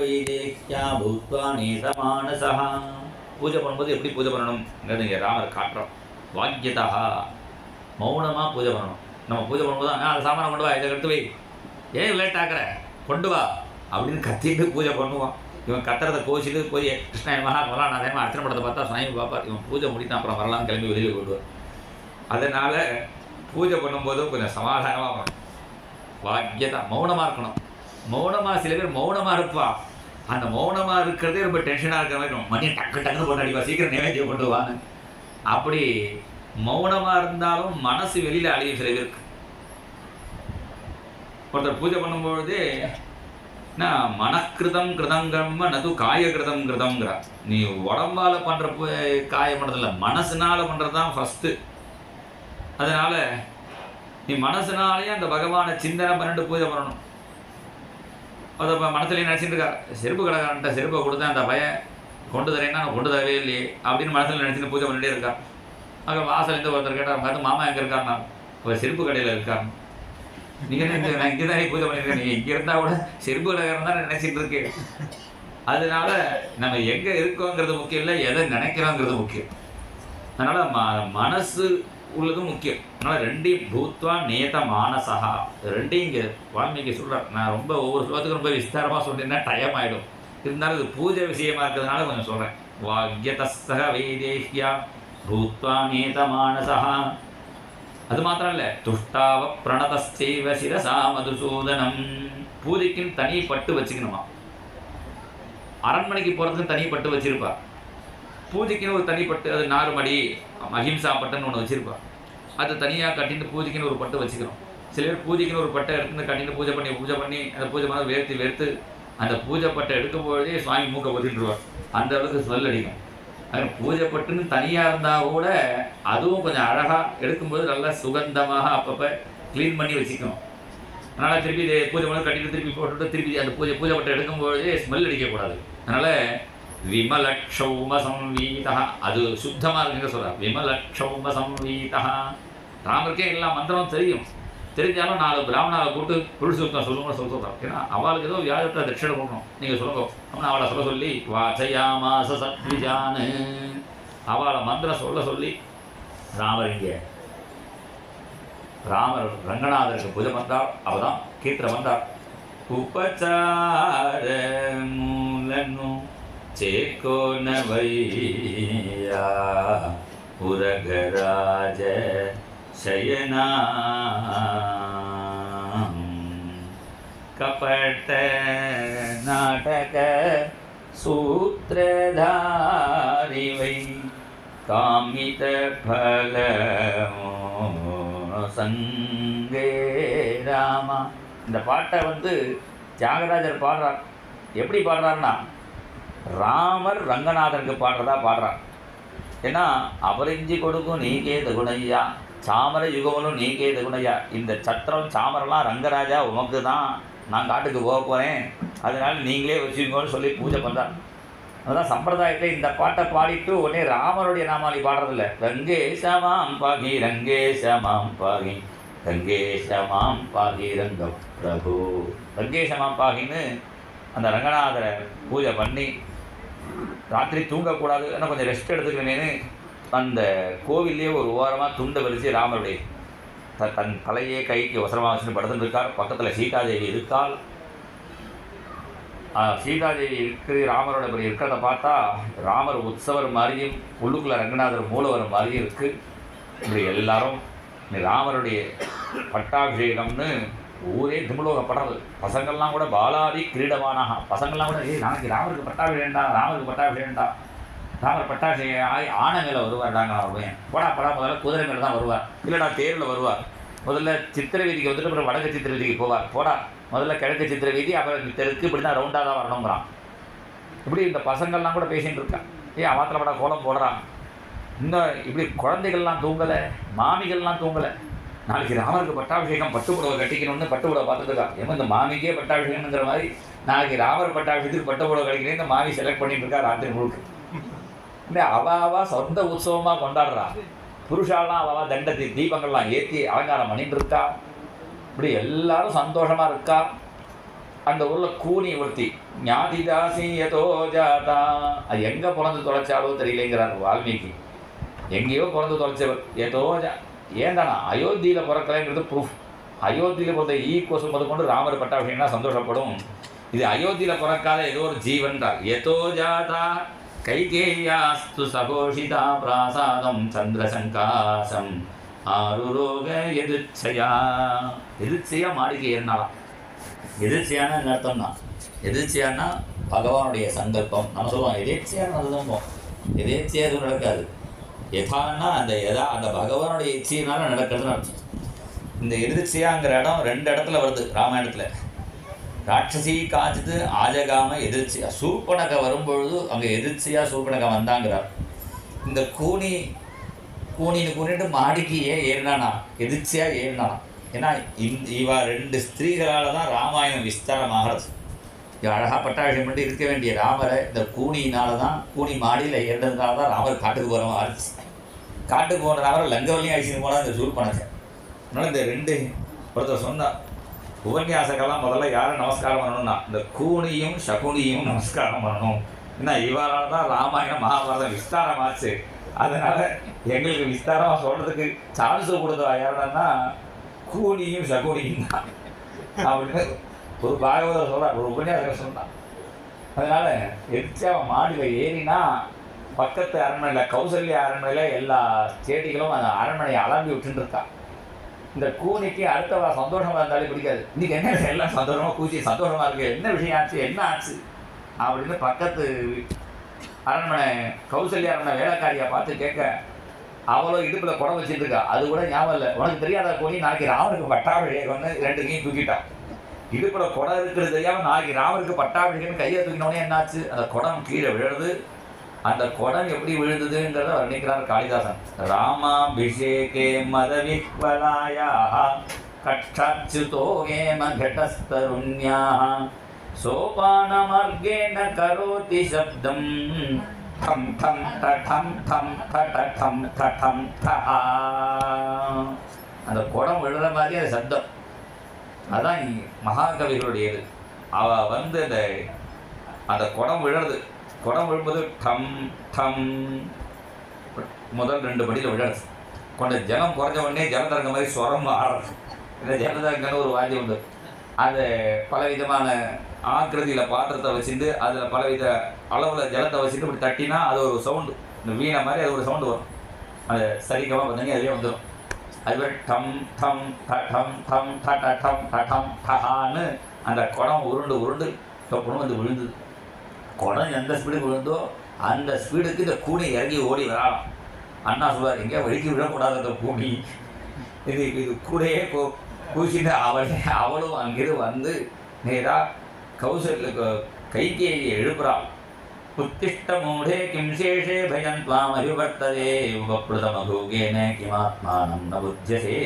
வைதேஹ்யா பூத்வா நேதமானசா. பூஜை பண்ணும்போது எப்படி பூஜை பண்ணணும்ங்கிறது இங்கே ராமர் காட்டுறோம். வாக்கியதா மௌனமாக பூஜை பண்ணணும். நம்ம பூஜை பண்ணும்போது அந்த சாமானை கொண்டு வா, இதை எடுத்து வை, ஏன் லேட் ஆக்குற, கொண்டு வா அப்படின்னு கத்திட்டு பூஜை பண்ணுவான். இவன் கத்துறதை கோச்சிட்டு போய் கிருஷ்ணன் மகா வரலாம், நான் அதே அர்ச்சனை படத்தை பார்த்தா சாமி பார்ப்பார். இவன் பூஜை முடித்தான் அப்புறம் வரலாம்னு கிளம்பி வெளியில் கொண்டுவார். அதனால் பூஜை பண்ணும்போதும் கொஞ்சம் சமாதானமாக பண்ணணும். வாக்கியதா மௌனமாக இருக்கணும். மௌனமாக சில பேர் மௌனமாக இருப்பா. அந்த மௌனமாக இருக்கிறதே ரொம்ப டென்ஷனாக இருக்கிற மாதிரி இருக்கும். மணி டக்கு டக்குன்னு போட்டு அடிப்பா, சீக்கிரம் நிவேத்தியம் கொண்டு வாங்க. அப்படி மௌனமாக இருந்தாலும் மனசு வெளியில் அழியும் சில பேருக்கு. ஒருத்தர் பூஜை பண்ணும்பொழுது நான் மனக்கிருதம் கிருதங்கம்ம நது காயகிருதம் கிருதம்ங்கிறா. நீ உடம்பால் பண்ணுற காயம் பண்ணுறதில்ல, மனசுனால் பண்ணுறது தான் ஃபஸ்ட்டு. அதனால் நீ மனசுனாலேயே அந்த பகவானை சிந்தனை பண்ணிட்டு பூஜை பண்ணணும். அதை மனசுலேயே நினச்சிட்டு இருக்கார். செருப்பு கடைக்காரன்ட்ட செருப்பை கொடுத்தேன், அந்த பையன் கொண்டு தரேன்னா நான் கொண்டு தரவே இல்லையே அப்படின்னு மனசில் நினச்சிட்டு பூஜை பண்ணிட்டே இருக்கார். அங்கே வாசலேருந்து ஒருத்தர் கேட்டால் பார்த்து மாமா எங்கே இருக்காருன்னா ஒரு செருப்பு கடையில் இருக்கார். நீங்கள் நான் இங்கே தான் பூஜை பண்ணியிருக்கேன், நீங்கள் இங்கே இருந்தால் கூட செருப்பு கடைக்காரன் தான் நினச்சிட்டு இருக்கேன். அதனால நம்ம எங்கே இருக்கோங்கிறது முக்கியம் இல்லை, எதை நினைக்கிறோங்கிறது முக்கியம். அதனால் மனசு உள்ளதும் முக்கியம். அதனால் ரெண்டையும் பூத்வா நேத மானசா, ரெண்டையும் இங்கே வால்மீகி சொல்கிறார். நான் ரொம்ப ஒவ்வொரு ஸ்லோகத்துக்கும் ரொம்ப விஸ்தாரமாக சொல்லியிருந்தேன், டைம் ஆகிடும். இருந்தாலும் இது பூஜை விஷயமா இருக்கிறதுனால கொஞ்சம் சொல்கிறேன். வாக்கியதஸ்தக வைதேஹ்யா பூத்வா நேத மானசா. அது மாத்திரம் இல்லை, துஷ்டாவ பிரணதஸ்தேவ சிரசா மதுசூதனம். பூஜைக்குன்னு தனி பட்டு வச்சுக்கணுமா. அரண்மனைக்கு போகிறதுக்கு தனி பட்டு வச்சிருப்பா. பூஜைக்குன்னு ஒரு தனிப்பட்டு, அது நார்மடி அஹிம்சா பட்டுன்னு ஒன்று வச்சுருப்பா. அது தனியாக கட்டிட்டு பூஜைக்குன்னு ஒரு பட்டு வச்சுக்கிறோம். சில பேர் பூஜைக்குன்னு ஒரு பட்டை எடுத்துன்னு கட்டிட்டு பூஜை பண்ணி அந்த பூஜை மாதிரி வேர்த்து அந்த பூஜை பட்டை எடுக்கும்பொழுதே சுவாமி மூக்கை ஒத்திட்டுருவார். அந்த அளவுக்கு ஸ்மெல் அடிக்கும். அது பூஜை பட்டுன்னு தனியாக இருந்தால் கூட அதுவும் கொஞ்சம் அழகாக எடுக்கும்போது நல்லா சுகந்தமாக அப்பப்போ க்ளீன் பண்ணி வச்சுக்கணும். அதனால் திருப்பி இது பூஜை பண்ணி கட்டிட்டு திருப்பி போட்டுவிட்டு திருப்பி அந்த பூஜை பட்டை எடுக்கும்பொழுதே ஸ்மெல் அடிக்கக்கூடாது. அதனால் விமலக்ஷௌம சம்வீதா, அது சுத்தமாக இருக்குங்க சொல்கிறார். விமலக்ஷௌம சம்வீதா. ராமருக்கே எல்லா மந்திரமும் தெரிஞ்சாலும் 4 பிராமணாவை கூப்பிட்டு புருஷ சுத்தம் சொல்லுங்கன்னு சொல்கிறார். ஏன்னா அவளுக்கு ஏதோ வியாழத்தை தட்சிணை கொடுக்கணும், நீங்கள் சொல்லுங்க அப்படின்னு அவளை சொல்லி வாச்சயாமாச சத்விஜானு அவளை மந்திரம் சொல்லி ராமர் ரங்கநாதருக்கு பூஜை பண்ணார். அவள் தான் கீர்த்தனை வந்தார். உபச்சார மூலனு சேக்கோனவையா உரகராஜ சயனா கபட நாடக சூத்ரதாரிவை காமித பலமோ சங்கே ராமா. இந்த பாட்டை தியாகராஜர் பாடுறார். எப்படி பாடுறாருன்னா ராமர் ரங்கநாதனுக்கு பாடுறார். ஏன்னா அவரிஞ்சி கொடுக்கும் நீக்கே தகுணையா, சாமர யுகமலும் நீக்கே தகுணையா. இந்த சத்திரம் சாமரெல்லாம் ரங்கராஜா உமக்கு தான், நான் காட்டுக்கு போக போகிறேன், அதனால நீங்களே வச்சுக்கோன்னு சொல்லி பூஜை பண்ணுறார். அதுதான் சம்பிரதாயத்தை இந்த பாட்டை பாடிட்டு உடனே ராமருடைய நாமாவளி பாடுறதில்ல. ரங்கேஷமாம் பாகி ரங்கேஷமாம் பாகி ரங்கேஷமாம் பாகி ரங்க பிரபு. ரங்கேஷமாம் பாகின்னு அந்த ரங்கநாதரை பூஜை பண்ணி ராத்திரி தூங்கக்கூடாது, ஆனால் கொஞ்சம் ரெஸ்ட் எடுத்துக்கிறேன்னு அந்த கோவில்லையே ஒரு ஓரமாக துண்டை வலிச்சு ராமருடைய தன் தலையே கைக்கு அவசரமாக வச்சுன்னு படுத்துட்டு இருக்கார். பக்கத்தில் சீதாதேவி இருக்காள். சீதாதேவி ராமரோட இப்படி இருக்கிறத பார்த்தா ராமர் உற்சவர் மாதிரியும் உள்ளுக்குள்ள ரங்கநாதர் மூலவர் மாதிரியும் இருக்குது. இப்படி எல்லாரும் ராமருடைய பட்டாபிஷேகம்னு ஊரே திமுலோகப்படுறது. பசங்கள்லாம் கூட பாலாதி கிரீடமானாக பசங்கள்லாம் கூட நாளைக்கு ராமருக்கு பட்டாபிஷேகண்டா, ராமருக்கு பட்டாபிஷேகண்டா, ராமர் பட்டாபிஷேகம் ஆனை மேலே வருவார்டாங்க. அவன் போடா முதல்ல குதிரை மேலே தான் வருவார், இல்லைடா தேரில் வருவார். முதல்ல சித்திரை வீதிக்கு வந்துட்டு அப்புறம் வடக்கு சித்திரை வீதிக்கு போவார். போடா முதல்ல கிழக்கு சித்திரை வீதி, அப்புறம் தெற்கு, இப்படி தான் ரவுண்டாக தான் வரணுங்கிறான். இப்படி இந்த பசங்கள்லாம் கூட பேசிகிட்டு இருக்கான். அவாத்தில் பட கோலம் போடுறான். இன்னும் இப்படி குழந்தைகள்லாம் தூங்கலை, மாமிகள்லாம் தூங்கலை. நாளைக்கு ராமருக்கு பட்டாபிஷேகம், பட்டு புடவை கட்டிக்கணும்னு பட்டு புடவை பார்த்துட்டுருக்கான். இந்த மாமிக்கே பட்டாபிஷேகம்ங்கிற மாதிரி நாளைக்கு ராமர் பட்டாபிஷேகத்துக்கு பட்டு புடவை கட்டிக்கிறேன் இந்த மாமி செலக்ட் பண்ணிட்டு இருக்கா ராத்திரி முழுக்க. இல்லை அவா சொந்த உற்சவமாக கொண்டாடுறா. புருஷாலாம் அவா தண்டத்தி தீபங்கள்லாம் ஏற்றி அலங்காரம் பண்ணிட்டு இருக்கா. இப்படி எல்லாரும் சந்தோஷமாக இருக்கா. அந்த ஊரில் கூனி ஒருத்தி ஞாதிதாசி யதோ ஜாதா, அது எங்கே பிறந்து தொலைச்சாலோ தெரியலைங்கிறார் வால்மீகி. எங்கேயோ பிறந்து தொலைச்சவர் ஏதோ ஏன்தானா அயோத்தியில் பிறக்கலைங்கிறது ப்ரூஃப். அயோத்தியில் பிறந்த கொசு முதல் கொண்டு ராமர் பட்டாபிஷேகம்னா சந்தோஷப்படும். இது அயோத்தியில் பிறக்காத ஏதோ ஒரு ஜீவன்றார். எதோ ஜாதா கைகேயாஸ்து சகோஷிதா பிராசாதம் சந்திரசங்காசம் ஆருரோக எதிர்ச்சையா. எதிர்ச்சையா மாளிகை ஏறினாலாம். எதிர்ச்சையான அர்த்தம் தான். எதிர்ச்சையானா பகவானுடைய சங்கல்பம். நம்ம சொல்லுவோம் எதேச்சையான நல்லதும், எதேச்சையாக எதுவும் நடக்காது. எதான்னா அந்த பகவானுடைய இச்சையினால நடக்கிறதுன்னு அர்த்தம். இந்த எதிர்ச்சியாங்கிற இடம் 2 இடத்துல வருது ராமாயணத்தில். ராட்சசி காய்ச்சது ஆஜகாம எதிர்ச்சியா. சூர்பனக வரும்பொழுது அங்கே எதிர்ச்சியாக சூர்பனக வந்தாங்கிறார். இந்த கூணிட்டு மாடிக்கு ஏறினானா எதிர்ச்சியாக ஏறினானா. ஏன்னா இவா 2 ஸ்திரீகளால் தான் ராமாயணம் விஸ்தாரமாகிறது. அழகாக பட்டாபிஷேகம் பண்ணி இருக்க வேண்டிய ராமரை இந்த கூனியினால தான், கூனி மாடியில் ஏறினதுனால தான் ராமர் காட்டுக்கு போகிறவங்க ஆரம்பிச்சு. காட்டுக்கு போன ராமரை லங்கவல்லையும் அழிச்சின்னு போனால் இந்த சூர்பனக. அதனால் இந்த 2 ஒருத்தர் சொன்னார், உபன்யாசக்கெல்லாம் முதல்ல யாரை நமஸ்காரம் பண்ணணும்னா இந்த கூனியும் சகுனியும் நமஸ்காரம் பண்ணணும். ஏன்னா இவரால் தான் ராமாயணம் மகாபாரதம் விஸ்தாரமாச்சு. அதனால் எங்களுக்கு விஸ்தாரமாக சொல்கிறதுக்கு சான்ஸ் கொடுத்தா யாருன்னா கூனியும் சகுனியும் தான் அப்படின்னு ஒரு பாகவதர் சொல்கிறார், ஒரு உபன்யாசகர் சொன்னார். அதனால் எரிச்சாவன் மாடியில் ஏறினா பக்கத்து அரண்மனையில் கௌசல்யா அரண்மனையில் எல்லா செடிகளும் அந்த அரண்மனையை அலம்பி விட்டுருக்கா. இந்த கூனிக்கு அடுத்தவா சந்தோஷமாக இருந்தாலே பிடிக்காது. இன்றைக்கி என்ன எல்லாம் சந்தோஷமாக கூச்சி சந்தோஷமாக இருக்குது, என்ன விஷயம் ஆச்சு என்ன ஆச்சு அப்படின்னு பக்கத்து அரண்மனை கௌசல்யா அரண்மனை வேலைக்காரியை பார்த்து கேட்க, அவளோ இடுப்பில் குடம் வச்சுருக்கா. அது கூட ஞாபகம் இல்லை. உனக்கு தெரியாத கூனி நாளைக்கு ராமருக்கு பட்டாபிஷேகம்னு 2 கையும் தூக்கிட்டான். இடுப்பில் குடம் இருக்கிறது தெரியாமல் நாளைக்கு ராமருக்கு பட்டாபிஷேகம்னு கையை தூக்கினோடனே என்னாச்சு, அந்த குடம் கீழே விழுது. அந்த குடம் எப்படி விழுந்ததுங்கிறத வர்ணிக்கிறார் காளிதாசன். ராமாபிஷேகே மதவிஹ்வலாயா கட்டாச்சுதோ ஏம கடஸ்தருண்யா சோபானமார்கேன கரோதி சப்தம் டம் டம் டடம் டம் டடம் டடம் டஹா. அந்த குடம் விழுற மாதிரி அந்த சப்தம் அதான் மகாகவிகளுடையது. அவ வந்து அந்த குடம் விழுறது, குடம் விழும்போது டம் டம் முதல் 2 படியில் விழாது. கொஞ்சம் ஜலம் குறைஞ்ச உடனே ஜலதரங்க மாதிரி ஸ்வரம் ஆடுறது. இந்த ஜலதரங்கன்னு ஒரு வாத்தியம் உண்டு. அது பலவிதமான ஆக்கிருதியில் பாத்திரத்தை வச்சுட்டு அதில் பலவித அளவில் ஜலத்தை வச்சுட்டு இப்படி தட்டினா அது ஒரு சவுண்டு, இந்த வீணை மாதிரி அது ஒரு சவுண்டு வரும். அது சரிகமாக பார்த்தீங்க அதே வந்துடும். அதுமாதிரி டம் டம் டம் டம் டம் டம் டஹான்னு அந்த குடம் உருண்டு தொப்பணும் வந்து விழுந்தது. குடம் எந்த ஸ்பீடுக்கு விழுந்தோ அந்த ஸ்பீடுக்கு இந்த கூனி இறங்கி ஓடி வரலாம். அண்ணா சொல்வார், எங்கேயா வழுக்கி விடக்கூடாது அந்த கூனி, இது கூடையே பூசிட்டு அவளும் அங்கிருந்து வந்து நேராக கைகேயை எழுப்புறாள். உத்திஷ்ட மூடே கிம் சேஷே பயம் த்வாம் அபிவர்த்ததே உபப்ளுதமகூகேன கிமாத்மானம் ந புஜ்யசே.